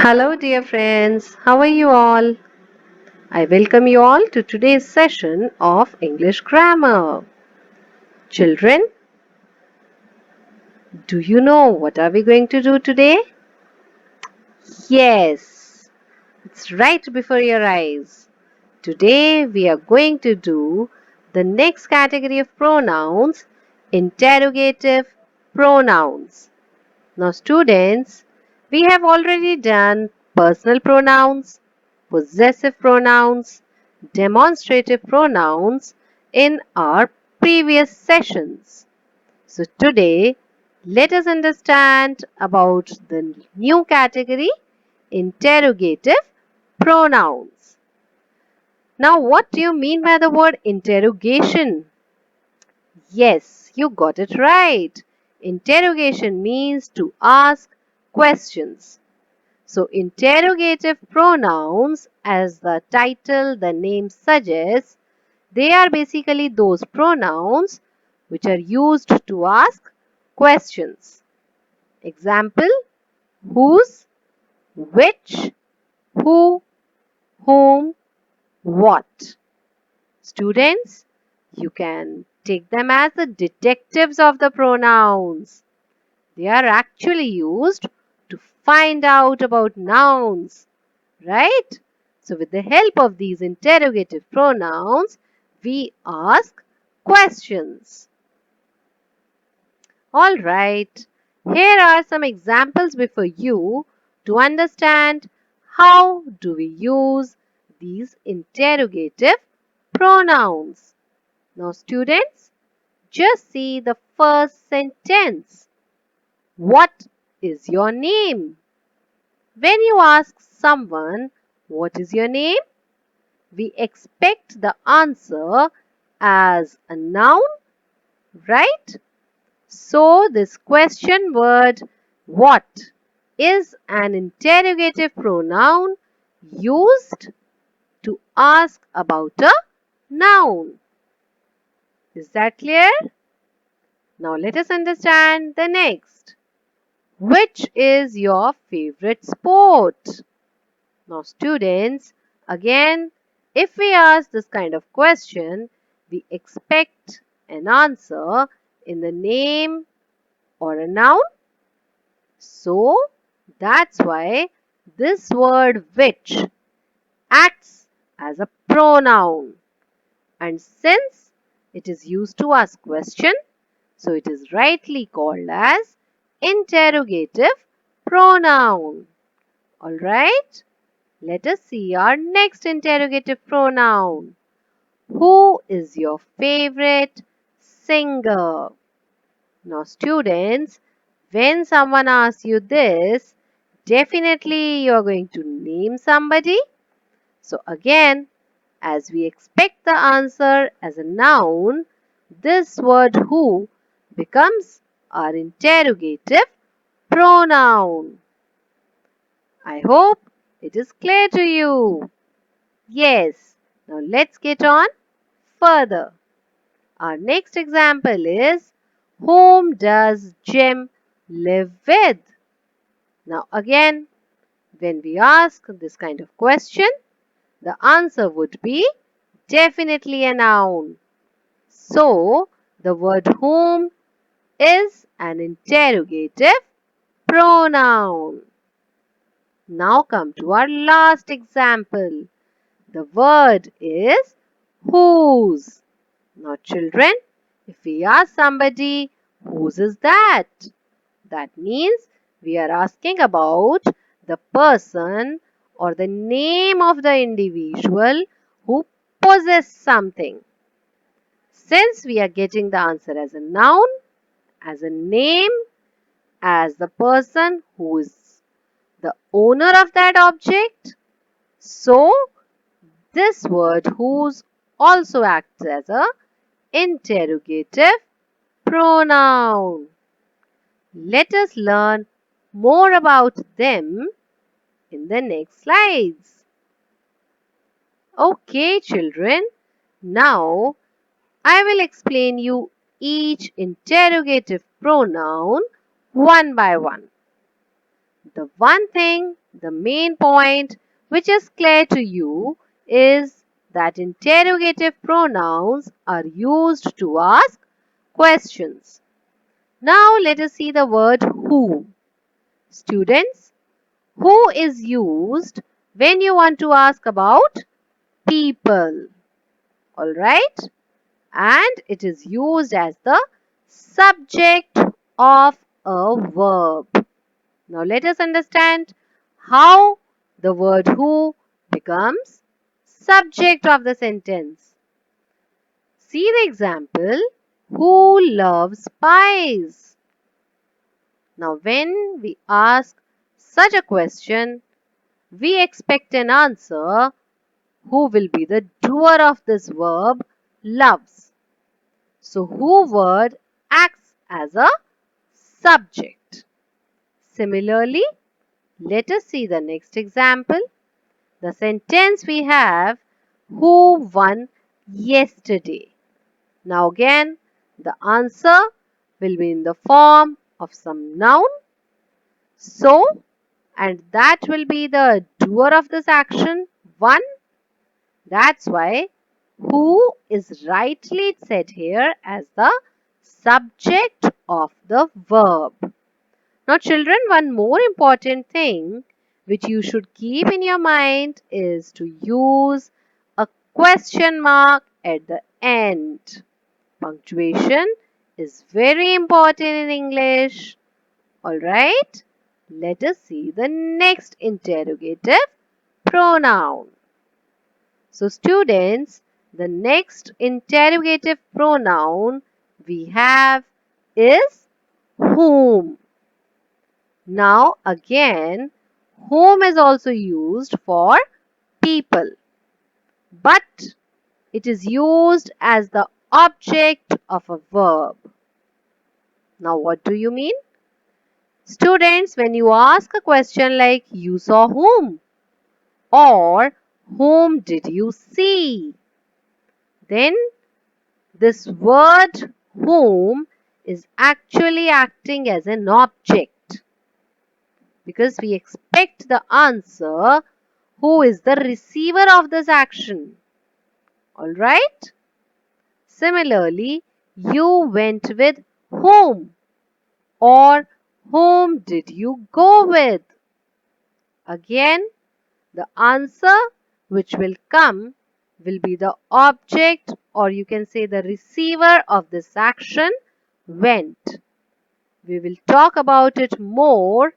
Hello, dear friends. How are you all? I welcome you all to today's session of English grammar. Children, do you know what are we going to do today? Yes, it's right before your eyes. Today we are going to do the next category of pronouns, interrogative pronouns. Now, students, we have already done personal pronouns, possessive pronouns, demonstrative pronouns in our previous sessions. So, today, let us understand about the new category, interrogative pronouns. Now, what do you mean by the word interrogation? Yes, you got it right. Interrogation means to ask questions. So, interrogative pronouns, as the title, the name suggests, they are basically those pronouns which are used to ask questions. Example, whose, which, who, whom, what. Students, you can take them as the detectives of the pronouns. They are actually used to find out about nouns, right? So, with the help of these interrogative pronouns, we ask questions. All right, here are some examples before you to understand how do we use these interrogative pronouns. Now, students, just see the first sentence. What is your name? When you ask someone, what is your name? We expect the answer as a noun, right? So, this question word, what, is an interrogative pronoun used to ask about a noun. Is that clear? Now, let us understand the next. Which is your favorite sport? Now, students, again, if we ask this kind of question, we expect an answer in the name or a noun. So, that's why this word which acts as a pronoun. And since it is used to ask question, so it is rightly called as interrogative pronoun. Alright, let us see our next interrogative pronoun. Who is your favorite singer? Now, students, when someone asks you this, definitely you are going to name somebody. So, again, as we expect the answer as a noun, this word who becomes our interrogative pronoun. I hope it is clear to you. Yes. Now let's get on further. Our next example is, whom does Jim live with? Now again, when we ask this kind of question, the answer would be definitely a noun. So, the word whom is an interrogative pronoun. Now come to our last example. The word is whose. Now children, if we ask somebody whose is that? That means we are asking about the person or the name of the individual who possesses something. Since we are getting the answer as a noun, as a name, as the person who is the owner of that object, so this word whose also acts as a interrogative pronoun. Let us learn more about them in the next slides. Okay, children, now I will explain you each interrogative pronoun one by one. The one thing, the main point which is clear to you is that interrogative pronouns are used to ask questions. Now let us see the word who. Students, who is used when you want to ask about people. Alright? And it is used as the subject of a verb. Now let us understand how the word who becomes subject of the sentence. See the example, who loves pies? Now when we ask such a question, we expect an answer who will be the doer of this verb loves. So who word acts as a subject. Similarly, let us see the next example. The sentence we have, who won yesterday? Now again, the answer will be in the form of some noun. So, and that will be the doer of this action, won. That's why who is rightly said here as the subject of the verb. Now children, one more important thing which you should keep in your mind is to use a question mark at the end. Punctuation is very important in English. Alright, let us see the next interrogative pronoun. So students, the next interrogative pronoun we have is whom. Now again, whom is also used for people, but it is used as the object of a verb. Now what do you mean? Students, when you ask a question like you saw whom or whom did you see, then this word whom is actually acting as an object because we expect the answer who is the receiver of this action. Alright? Similarly, you went with whom or whom did you go with? Again, the answer which will come will be the object or you can say the receiver of this action went. We will talk about it more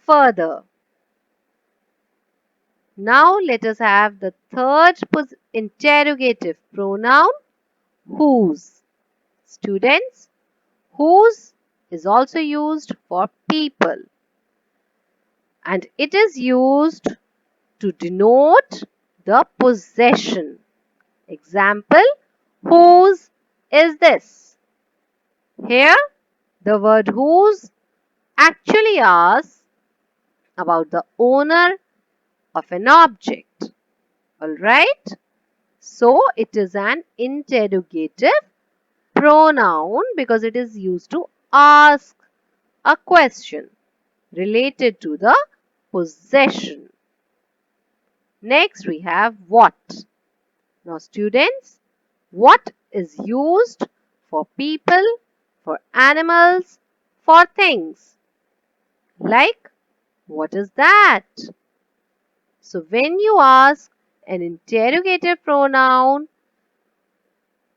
further. Now let us have the third interrogative pronoun whose. Students, whose is also used for people and it is used to denote the possession. Example, whose is this? Here, the word whose actually asks about the owner of an object. Alright? So, it is an interrogative pronoun because it is used to ask a question related to the possession. Next, we have what. Now, students, what is used for people, for animals, for things? Like, what is that? So, when you ask an interrogative pronoun,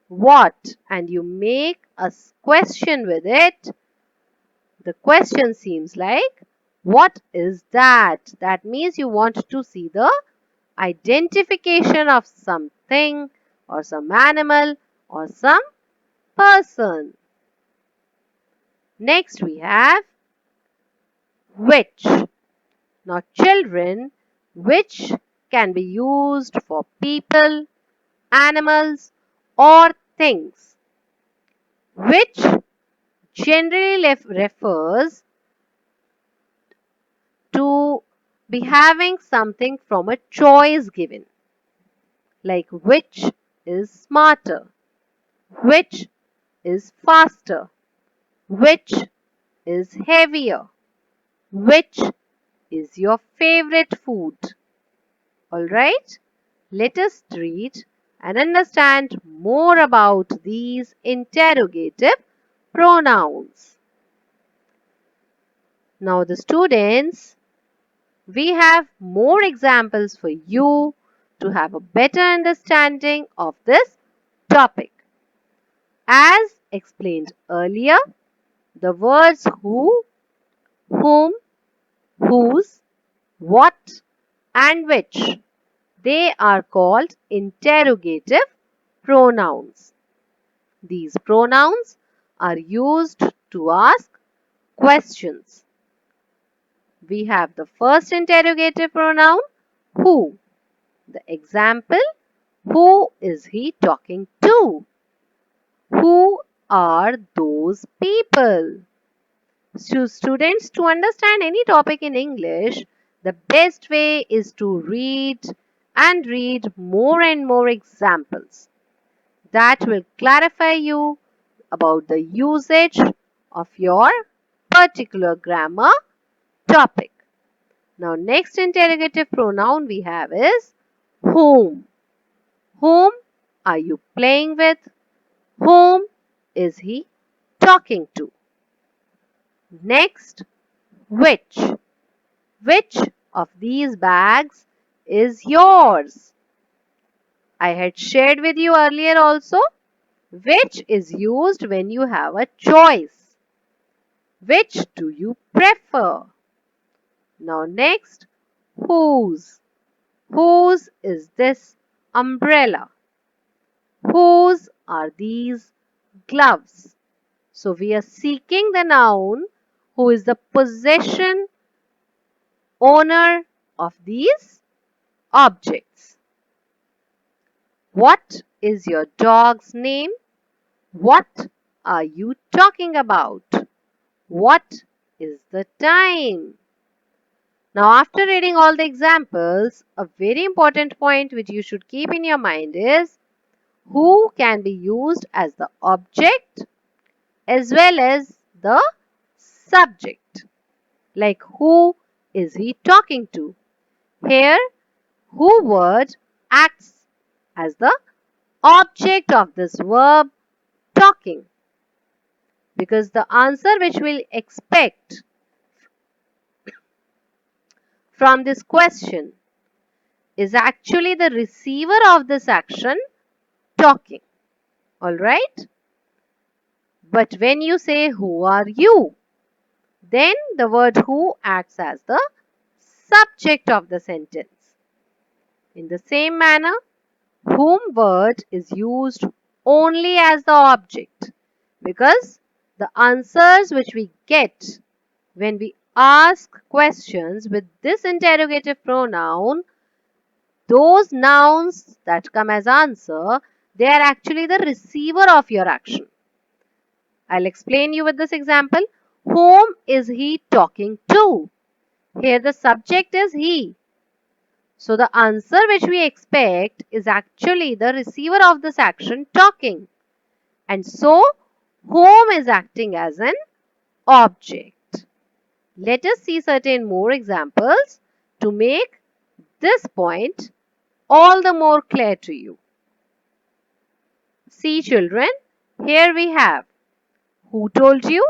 what, and you make a question with it, the question seems like, what is that? That means you want to see the identification of something or some animal or some person. Next we have which. Now children, which can be used for people, animals or things. Which generally refers to be having something from a choice given. Like which is smarter, which is faster, which is heavier, which is your favorite food? Alright, let us read and understand more about these interrogative pronouns. Now, the students, we have more examples for you to have a better understanding of this topic. As explained earlier, the words who, whom, whose, what, and which, they are called interrogative pronouns. These pronouns are used to ask questions. We have the first interrogative pronoun, who. The example, who is he talking to? Who are those people? So students, to understand any topic in English, the best way is to read and read more and more examples. That will clarify you about the usage of your particular grammar topic. Now, next interrogative pronoun we have is whom. Whom are you playing with? Whom is he talking to? Next, which. Which of these bags is yours? I had shared with you earlier also. Which is used when you have a choice. Which do you prefer? Now next, whose. Whose is this umbrella? Whose are these gloves? So we are seeking the noun who is the possession owner of these objects. What is your dog's name? What are you talking about? What is the time? Now, after reading all the examples, a very important point which you should keep in your mind is who can be used as the object as well as the subject. Like who is he talking to? Here, who word acts as the object of this verb talking, because the answer which we'll expect from this question is actually the receiver of this action talking. Alright? But when you say who are you, then the word who acts as the subject of the sentence. In the same manner, whom word is used only as the object, because the answers which we get when we ask questions with this interrogative pronoun, those nouns that come as answer, they are actually the receiver of your action. I'll explain you with this example. Whom is he talking to? Here the subject is he. So the answer which we expect is actually the receiver of this action talking. And so whom is acting as an object. Let us see certain more examples to make this point all the more clear to you. See children, here we have who told you?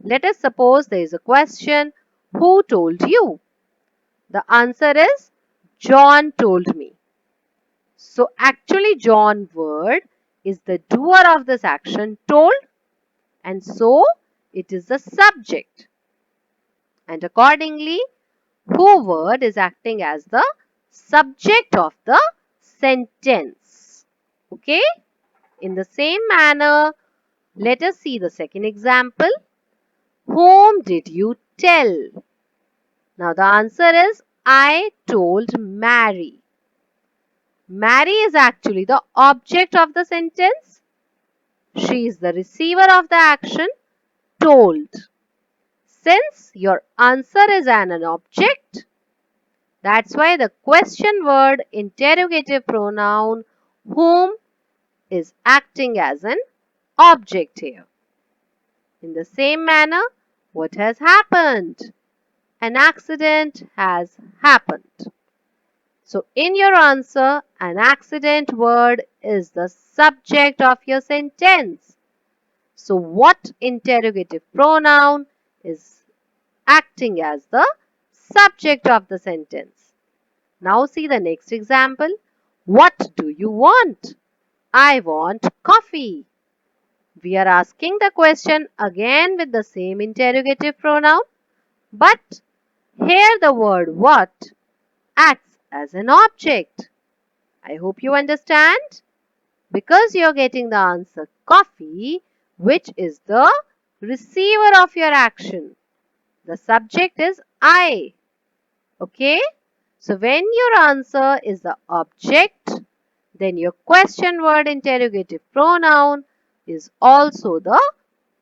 Let us suppose there is a question, who told you? The answer is John told me. So actually John word is the doer of this action told, and so it is the subject. And accordingly, who word is acting as the subject of the sentence. Okay? In the same manner, let us see the second example. Whom did you tell? Now the answer is I told Mary. Mary is actually the object of the sentence. She is the receiver of the action told. Since your answer is an object, that's why the question word interrogative pronoun whom is acting as an object here. In the same manner, what has happened? an accident has happened. So in your answer, an accident word is the subject of your sentence. So what interrogative pronoun is acting as the subject of the sentence? Now see the next example. What do you want? I want coffee. We are asking the question again with the same interrogative pronoun, but here the word what acts as an object. I hope you understand. Because you're getting the answer coffee, which is the receiver of your action. The subject is I. Okay? So when your answer is the object, then your question word interrogative pronoun is also the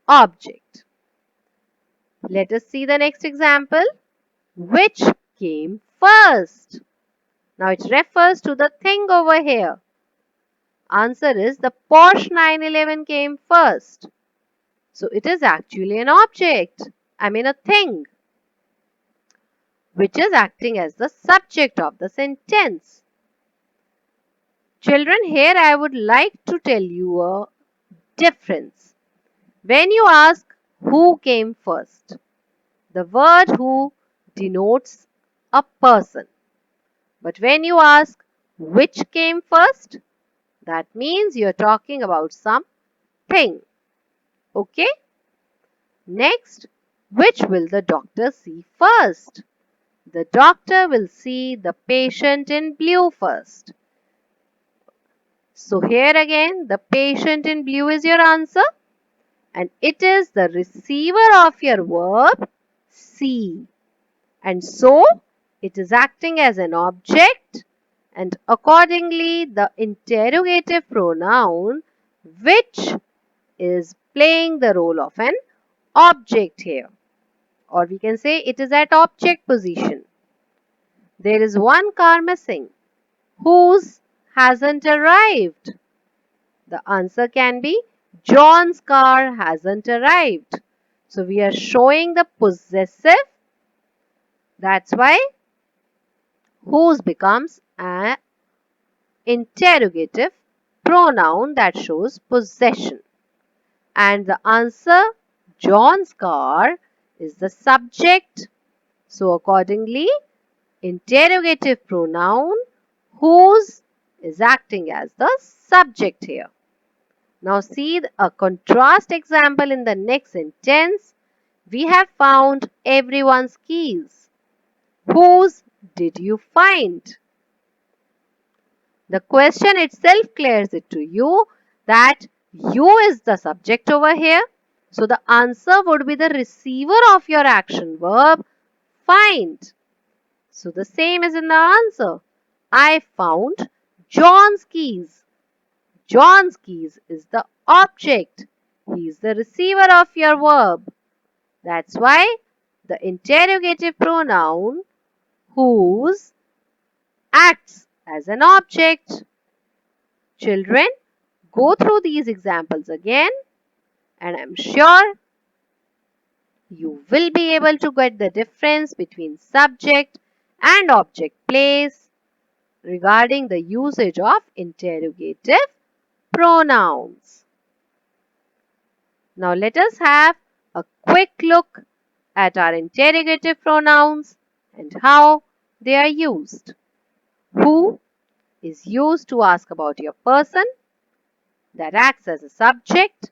object. Let us see the next example. Which came first? Now it refers to the thing over here. Answer is the Porsche 911 came first. So it is actually an object. I mean a thing, which is acting as the subject of the sentence. Children, here I would like to tell you a difference. When you ask who came first, the word who denotes a person. But when you ask which came first, that means you're talking about something. Okay? Next, which will the doctor see first? The doctor will see the patient in blue first. So here again, the patient in blue is your answer, and it is the receiver of your verb see. And so, it is acting as an object, and accordingly the interrogative pronoun which is playing the role of an object here, or we can say it is at object position. There is one car missing. Whose hasn't arrived? The answer can be John's car hasn't arrived. So we are showing the possessive. That's why whose becomes an interrogative pronoun that shows possession. And the answer John's car is the subject. So accordingly, interrogative pronoun whose is acting as the subject here. Now see a contrast example in the next sentence. We have found everyone's keys. Whose did you find? The question itself clears it to you that you is the subject over here. So the answer would be the receiver of your action verb find. So the same is in the answer. I found John's keys. John's keys is the object. He is the receiver of your verb. That's why the interrogative pronoun whose acts as an object. Children, go through these examples again, and I'm sure you will be able to get the difference between subject and object place regarding the usage of interrogative pronouns. Now let us have a quick look at our interrogative pronouns and how they are used. Who is used to ask about your person, that acts as a subject.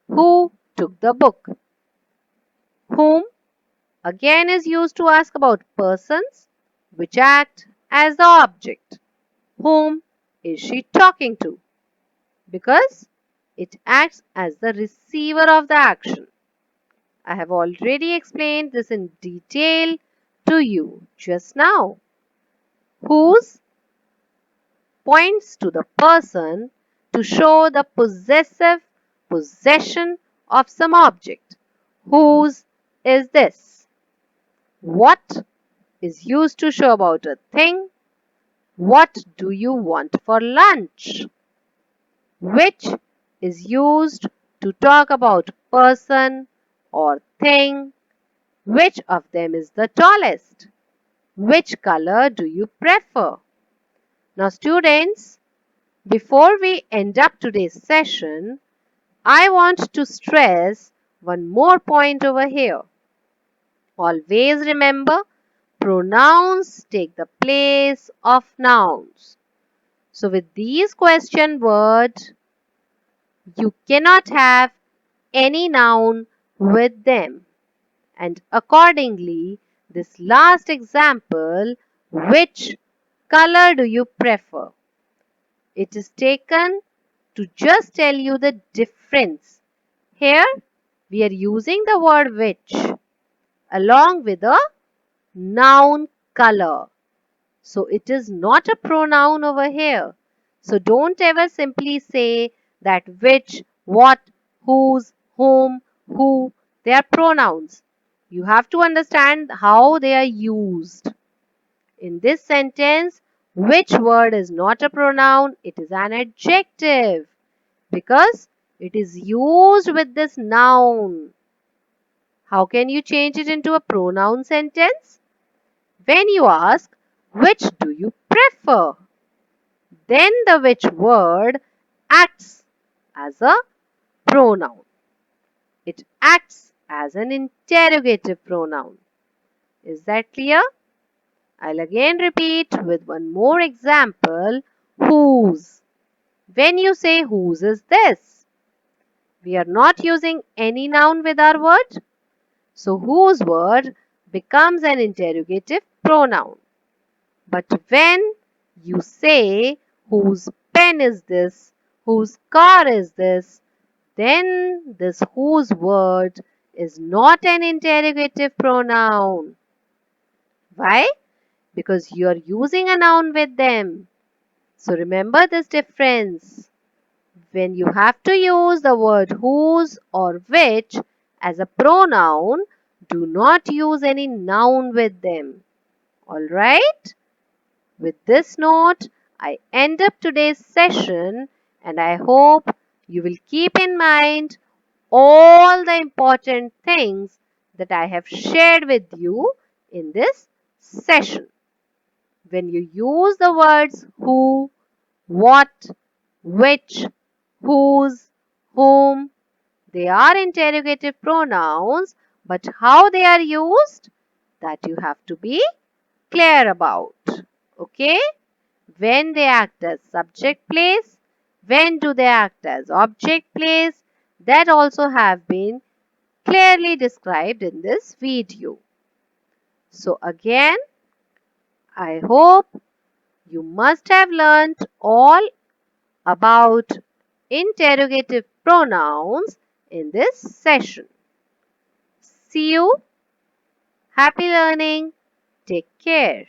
Who took the book? Whom again is used to ask about persons which act as the object. Whom is she talking to? Because it acts as the receiver of the action. I have already explained this in detail to you just now. Whose points to the person to show the possessive possession of some object. Whose is this? What is used to show about a thing. What do you want for lunch? Which is used to talk about person or thing. Which of them is the tallest? Which color do you prefer? Now students, before we end up today's session, I want to stress one more point over here. Always remember, pronouns take the place of nouns. So with these question words, you cannot have any noun with them. And accordingly, this last example, which color do you prefer? It is taken to just tell you the difference. Here, we are using the word which along with a noun color. So it is not a pronoun over here. So don't ever simply say that which, what, whose, whom, who. They are pronouns. You have to understand how they are used. In this sentence, which word is not a pronoun? It is an adjective because it is used with this noun. How can you change it into a pronoun sentence? When you ask, which do you prefer? Then the which word acts as a pronoun. It acts as an interrogative pronoun. Is that clear? I'll again repeat with one more example. Whose. When you say whose is this? We are not using any noun with our word. So whose word becomes an interrogative pronoun. But when you say whose pen is this, whose car is this, then this whose word is not an interrogative pronoun. Why? Because you are using a noun with them. So remember this difference. When you have to use the word whose or which as a pronoun, do not use any noun with them. Alright? With this note, I end up today's session and I hope you will keep in mind all the important things that I have shared with you in this session. When you use the words who, what, which, whose, whom, they are interrogative pronouns, but how they are used, that you have to be clear about. Okay? When they act as subject place, when do they act as object place, that also have been clearly described in this video. So again, I hope you must have learnt all about interrogative pronouns in this session. See you. Happy learning. Take care.